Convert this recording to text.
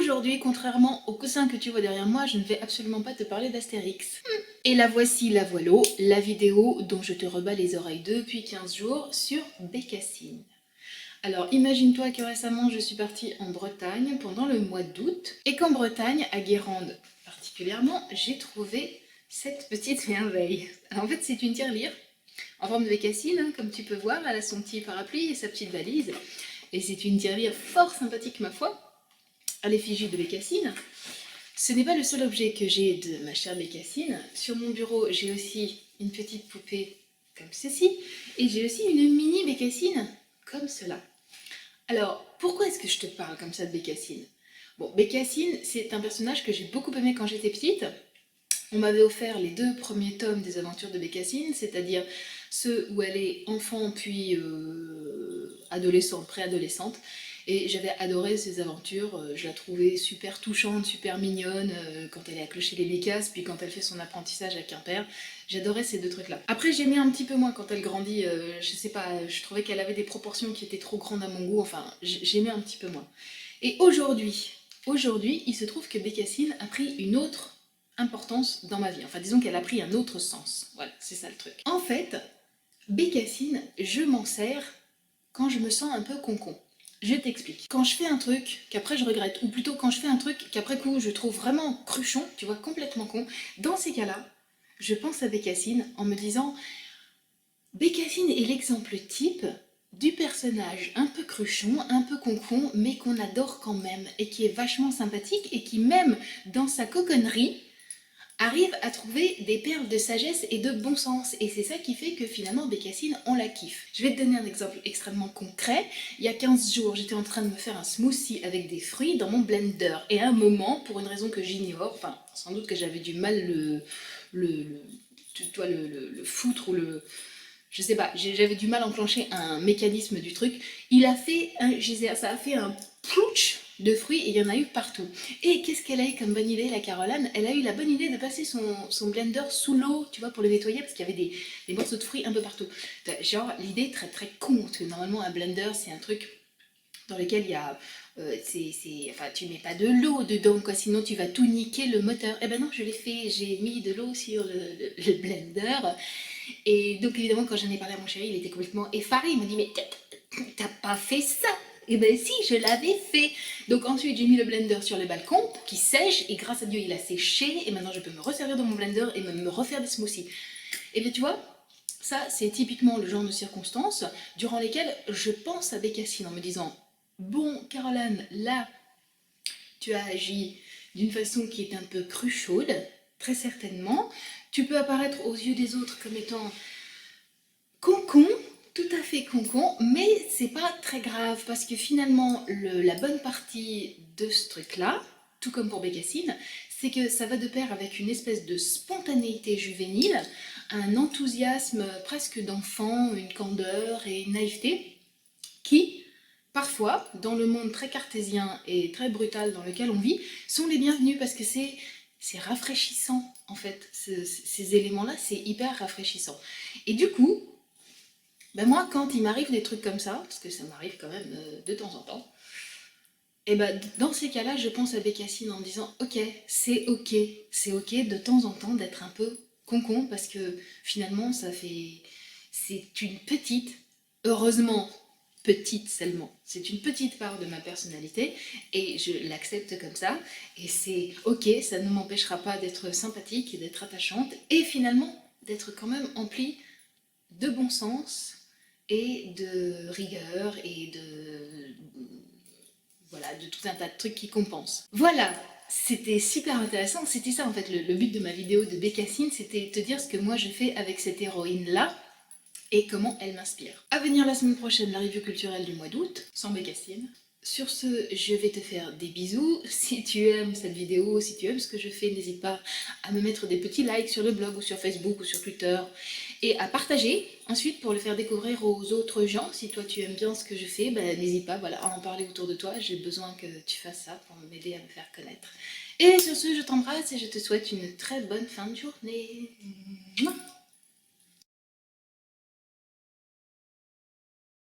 aujourd'hui, contrairement au coussin que tu vois derrière moi, je ne vais absolument pas te parler d'Astérix. Et la voici, la voilô, la vidéo dont je te rebats les oreilles depuis 15 jours sur Bécassine. Alors imagine-toi que récemment je suis partie en Bretagne pendant le mois d'août et qu'en Bretagne, à Guérande particulièrement, j'ai trouvé cette petite merveille. Alors, en fait c'est une tirelire en forme de bécassine, hein, comme tu peux voir, elle a son petit parapluie et sa petite valise. Et c'est une tirelire fort sympathique ma foi, à l'effigie de Bécassine. Ce n'est pas le seul objet que j'ai de ma chère Bécassine. Sur mon bureau j'ai aussi une petite poupée comme ceci et j'ai aussi une mini Bécassine comme cela. Alors, pourquoi est-ce que je te parle comme ça de Bécassine? Bon, Bécassine, c'est un personnage que j'ai beaucoup aimé quand j'étais petite. On m'avait offert les 2 premiers tomes des aventures de Bécassine, c'est-à-dire ceux où elle est enfant puis adolescente, préadolescente. Et j'avais adoré ces aventures, je la trouvais super touchante, super mignonne, quand elle est à clocher les bécasses, puis quand elle fait son apprentissage à Quimper. J'adorais ces 2 trucs-là. Après, j'aimais un petit peu moins quand elle grandit, je sais pas, je trouvais qu'elle avait des proportions qui étaient trop grandes à mon goût, enfin, j'aimais un petit peu moins. Et aujourd'hui, il se trouve que Bécassine a pris une autre importance dans ma vie. Enfin, disons qu'elle a pris un autre sens. Voilà, c'est ça le truc. En fait, Bécassine, je m'en sers quand je me sens un peu concon. Je t'explique. Quand je fais un truc qu'après je regrette, ou plutôt quand je fais un truc qu'après coup je trouve vraiment cruchon, tu vois, complètement con, dans ces cas-là, je pense à Bécassine en me disant Bécassine est l'exemple type du personnage un peu cruchon, un peu concon, mais qu'on adore quand même, et qui est vachement sympathique, et qui même dans sa coconnerie, arrive à trouver des perles de sagesse et de bon sens. Et c'est ça qui fait que finalement Bécassine, on la kiffe. Je vais te donner un exemple extrêmement concret. Il y a 15 jours, j'étais en train de me faire un smoothie avec des fruits dans mon blender. Et à un moment, pour une raison que j'ignore, enfin sans doute que j'avais du mal le foutre ou le... Je sais pas, j'avais du mal à enclencher un mécanisme du truc. Ça a fait un plouch de fruits et il y en a eu partout. Et qu'est-ce qu'elle a eu comme bonne idée, la Caroline? Elle a eu la bonne idée de passer son blender sous l'eau, tu vois, pour le nettoyer, parce qu'il y avait des morceaux de fruits un peu partout. Genre, l'idée très très con, parce que normalement un blender c'est un truc dans lequel il y a... enfin, tu mets pas de l'eau dedans, quoi, sinon tu vas tout niquer le moteur. Eh ben non, je l'ai fait, j'ai mis de l'eau sur le blender. Et donc évidemment, quand j'en ai parlé à mon chéri, il était complètement effaré. Il m'a dit, mais t'as pas fait ça? Et ben si, je l'avais fait. Donc ensuite, j'ai mis le blender sur le balcon pour qu'il sèche. Et grâce à Dieu, il a séché. Et maintenant, je peux me resservir dans mon blender et même me refaire des smoothies. Et bien tu vois, ça, c'est typiquement le genre de circonstances durant lesquelles je pense à Bécassine en me disant, bon, Caroline, là, tu as agi d'une façon qui est un peu cruchaude, très certainement. Tu peux apparaître aux yeux des autres comme étant concon, tout à fait concon, mais c'est pas très grave parce que finalement, la bonne partie de ce truc-là, tout comme pour Bécassine, c'est que ça va de pair avec une espèce de spontanéité juvénile, un enthousiasme presque d'enfant, une candeur et une naïveté qui, parfois, dans le monde très cartésien et très brutal dans lequel on vit, sont les bienvenus parce que c'est rafraîchissant en fait, ces éléments-là, c'est hyper rafraîchissant. Et du coup, ben moi, quand il m'arrive des trucs comme ça, parce que ça m'arrive quand même de temps en temps, et ben dans ces cas-là, je pense à Bécassine en me disant ok, c'est ok de temps en temps d'être un peu concon parce que finalement, c'est une petite, heureusement petite seulement, c'est une petite part de ma personnalité et je l'accepte comme ça et c'est ok, ça ne m'empêchera pas d'être sympathique et d'être attachante et finalement d'être quand même emplie de bon sens et de rigueur et voilà, de tout un tas de trucs qui compensent. Voilà, c'était super intéressant, c'était ça en fait le but de ma vidéo de Bécassine, c'était te dire ce que moi je fais avec cette héroïne-là et comment elle m'inspire. À venir la semaine prochaine, la review culturelle du mois d'août, sans Bécassine. Sur ce, je vais te faire des bisous. Si tu aimes cette vidéo, si tu aimes ce que je fais, n'hésite pas à me mettre des petits likes sur le blog ou sur Facebook ou sur Twitter et à partager ensuite pour le faire découvrir aux autres gens. Si toi tu aimes bien ce que je fais, ben, n'hésite pas voilà, à en parler autour de toi. J'ai besoin que tu fasses ça pour m'aider à me faire connaître. Et sur ce, je t'embrasse et je te souhaite une très bonne fin de journée. Mouah.